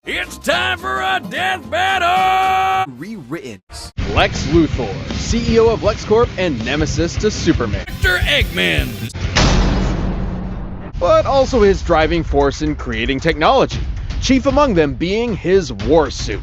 It's time for a death battle! Rewritten. Lex Luthor, CEO of LexCorp and nemesis to Superman. Dr. Eggman. But also his driving force in creating technology, chief among them being his war suit.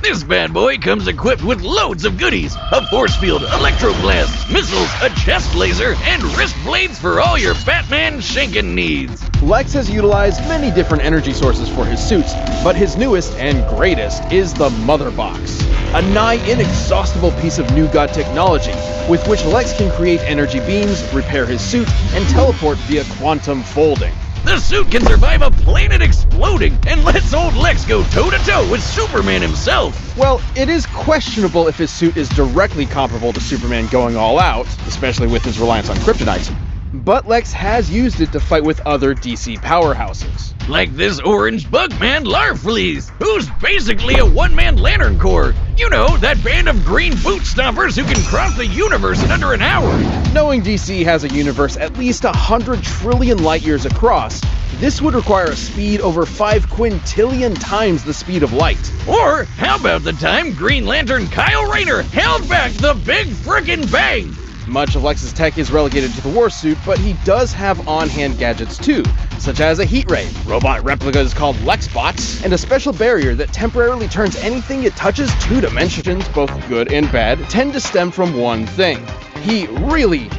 This bad boy comes equipped with loads of goodies. A force field, electroblasts, missiles, a chest laser, and wrist blades for all your Batman shanking needs. Lex has utilized many different energy sources for his suits, but his newest and greatest is the Mother Box, a nigh inexhaustible piece of new god technology with which Lex can create energy beams, repair his suit, and teleport via quantum folding. The suit can survive a planet exploding and lets old Lex go toe-to-toe with Superman himself. Well, it is questionable if his suit is directly comparable to Superman going all out, especially with his reliance on kryptonite. But Lex has used it to fight with other DC powerhouses. Like this orange Bugman Larfleeze, who's basically a one-man Lantern Corps. You know, that band of green boot stompers who can cross the universe in under an hour. Knowing DC has a universe at least 100 trillion light years across, this would require a speed over 5 quintillion times the speed of light. Or how about the time Green Lantern Kyle Rayner held back the Big Frickin' Bang? Much of Lex's tech is relegated to the war suit, but he does have on-hand gadgets too, such as a heat ray, robot replicas called Lexbots, and a special barrier that temporarily turns anything it touches 2 dimensions, both good and bad, tend to stem from one thing. He really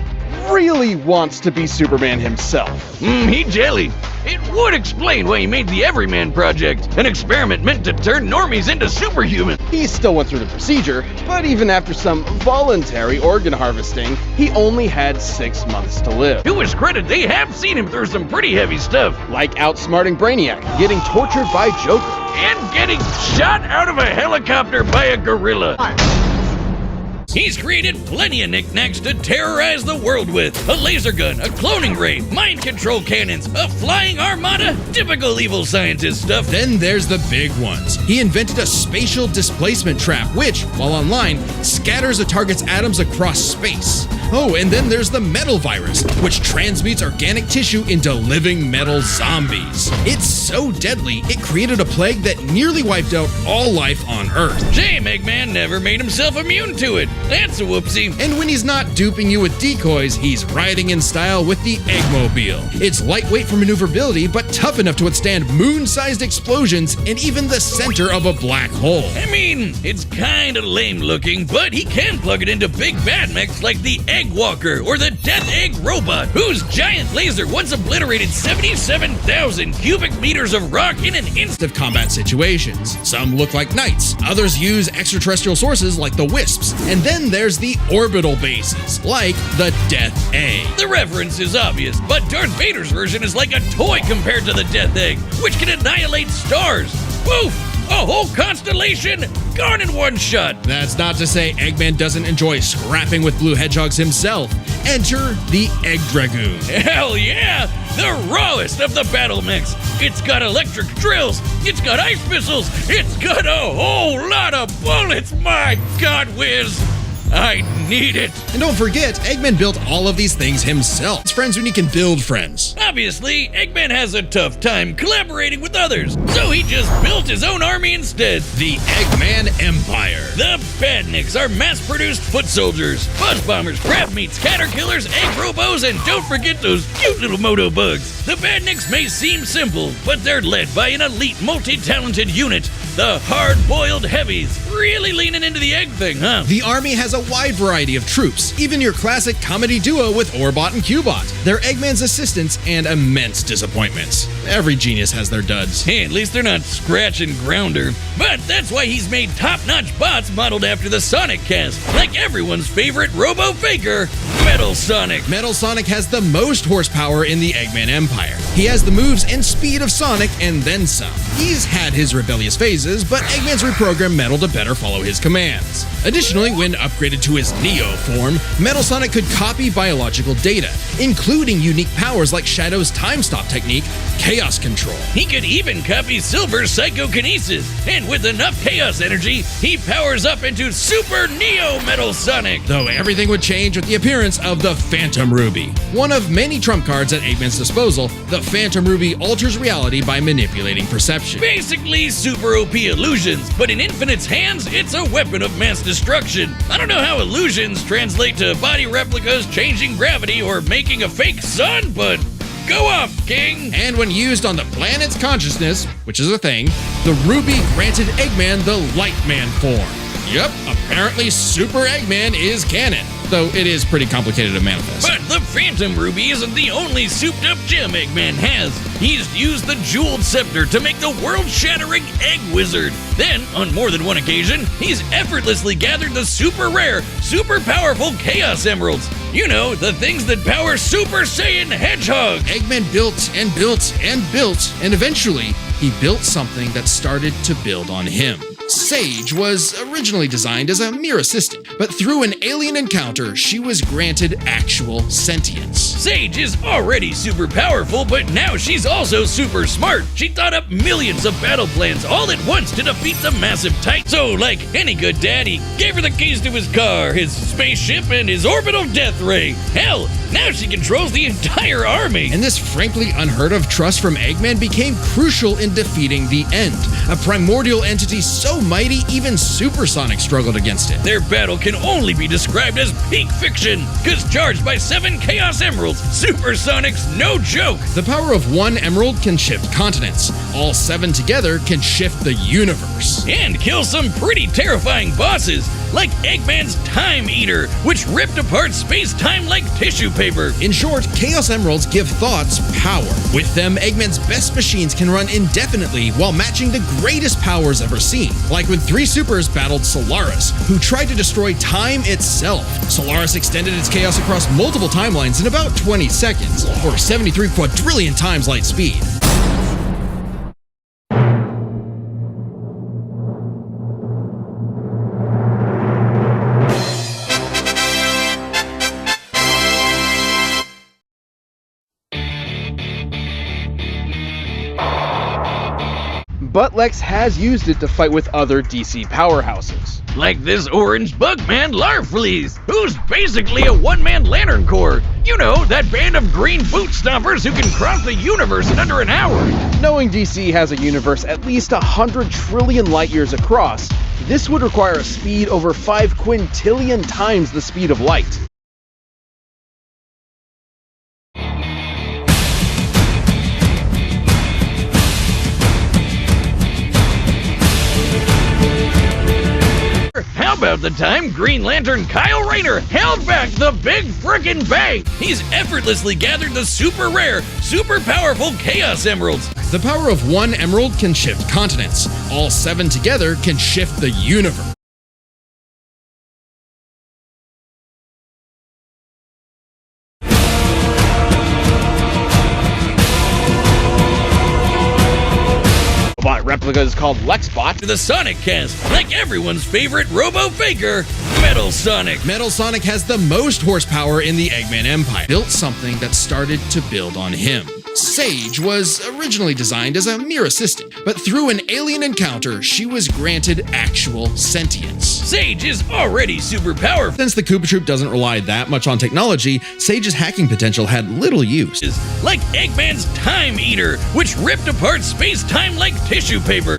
wants to be Superman himself. He jelly. It would explain why he made the Everyman Project, an experiment meant to turn normies into superhuman. He still went through the procedure, but even after some voluntary organ harvesting, he only had 6 months to live. To his credit, they have seen him through some pretty heavy stuff. Like outsmarting Brainiac, getting tortured by Joker, And getting shot out of a helicopter by a gorilla. He's created plenty of knickknacks to terrorize the world with. A laser gun, a cloning ray, mind control cannons, a flying armada, typical evil scientist stuff. Then there's the big ones. He invented a spatial displacement trap, which, while online, scatters a target's atoms across space. Oh, and then there's the metal virus, which transmutes organic tissue into living metal zombies. It's so deadly, it created a plague that nearly wiped out all life on Earth. Shame Eggman never made himself immune to it. That's a whoopsie. And when he's not duping you with decoys, he's riding in style with the Eggmobile. It's lightweight for maneuverability, but tough enough to withstand moon-sized explosions and even the center of a black hole. I mean, it's kinda lame looking, but he can plug it into big bad mechs like the Egg Walker or the Death Egg Robot, whose giant laser once obliterated 77,000 cubic meters of rock in an instant. Of combat situations. Some look like knights, others use extraterrestrial sources like the Wisps, and then there's the orbital bases, like the Death Egg. The reference is obvious, but Darth Vader's version is like a toy compared to the Death Egg, which can annihilate stars. Woof! A whole constellation gone in one shot. That's not to say Eggman doesn't enjoy scrapping with blue hedgehogs himself. Enter the Egg Dragoon. Hell yeah! The rawest of the battle mechs. It's got electric drills, it's got ice missiles, it's got a whole lot of bullets. My God whiz! I need it. And don't forget, Eggman built all of these things himself. It's friends when you can build friends. Obviously, Eggman has a tough time collaborating with others, so he just built his own army instead. The Eggman Empire. The Badniks are mass-produced foot soldiers, buzz bombers, crab meats, caterkillers, egg robos, and don't forget those cute little moto bugs. The Badniks may seem simple, but they're led by an elite, multi-talented unit, the hard-boiled heavies. Really leaning into the egg thing, huh? The army has a wide variety of troops, even your classic comedy duo with Orbot and Cubot. They're Eggman's assistants and immense disappointments. Every genius has their duds. Hey, at least they're not Scratch and Grounder. But that's why he's made top-notch bots modeled after the Sonic cast, like everyone's favorite robo-faker, Metal Sonic. Metal Sonic has the most horsepower in the Eggman Empire. He has the moves and speed of Sonic and then some. He's had his rebellious phases, but Eggman's reprogrammed Metal to better follow his commands. Additionally, when upgraded to his Neo form, Metal Sonic could copy biological data, including unique powers like Shadow's time stop technique, Chaos Control. He could even copy Silver's psychokinesis, and with enough chaos energy, he powers up into Super Neo Metal Sonic. Though everything would change with the appearance of the Phantom Ruby. One of many trump cards at Eggman's disposal, the Phantom Ruby alters reality by manipulating perception. Basically super OP illusions, but in Infinite's hands, it's a weapon of mass destruction. I don't know how illusions translate to body replicas changing gravity or making a fake sun, but go off, King! And when used on the planet's consciousness, which is a thing, the Ruby granted Eggman the Lightman form. Yep, apparently Super Eggman is canon, though it is pretty complicated to manifest. But the Phantom Ruby isn't the only souped-up gem Eggman has. He's used the Jeweled Scepter to make the world-shattering Egg Wizard. Then, on more than one occasion, he's effortlessly gathered the super rare, super powerful Chaos Emeralds. You know, the things that power Super Saiyan Hedgehog. Eggman built and built and built, and eventually, he built something that started to build on him. Sage was originally designed as a mere assistant, but through an alien encounter, she was granted actual sentience. Sage is already super powerful, but now she's also super smart. She thought up millions of battle plans all at once to defeat the massive Titan. So, like any good dad, he gave her the keys to his car, his spaceship, and his orbital death ray. Hell, now she controls the entire army. And this frankly unheard of trust from Eggman became crucial in defeating the End, a primordial entity so mighty even Supersonic struggled against it. Their battle can only be described as peak fiction, cause charged by 7 Chaos Emeralds, Supersonic's no joke. The power of one emerald can shift continents. All 7 together can shift the universe. And kill some pretty terrifying bosses, like Eggman's Time Eater, which ripped apart space-time like tissue paper. In short, Chaos Emeralds give thoughts power. With them, Eggman's best machines can run indefinitely while matching the greatest powers ever seen. Like when 3 supers battled Solaris, who tried to destroy time itself. Solaris extended its chaos across multiple timelines in about 20 seconds, or 73 quadrillion times light speed. But Lex has used it to fight with other DC powerhouses. Like this orange Bugman Larfleeze, who's basically a one-man Lantern Corps. You know, that band of green boot stompers who can cross the universe in under an hour. Knowing DC has a universe at least 100 trillion light years across, this would require a speed over 5 quintillion times the speed of light. How about the time Green Lantern Kyle Rayner held back the big frickin' bang? He's effortlessly gathered the super rare, super powerful Chaos Emeralds. The power of one emerald can shift continents. All 7 together can shift the universe. Robot replica is called Lexbot. The Sonic Cast, like everyone's favorite robo-faker, Metal Sonic. Metal Sonic has the most horsepower in the Eggman Empire. Built something that started to build on him. Sage was originally designed as a mere assistant, but through an alien encounter, she was granted actual sentience. Sage is already super powerful. Since the Koopa Troop doesn't rely that much on technology, Sage's hacking potential had little use. Like Eggman's Time Eater, which ripped apart space-time like tissue paper.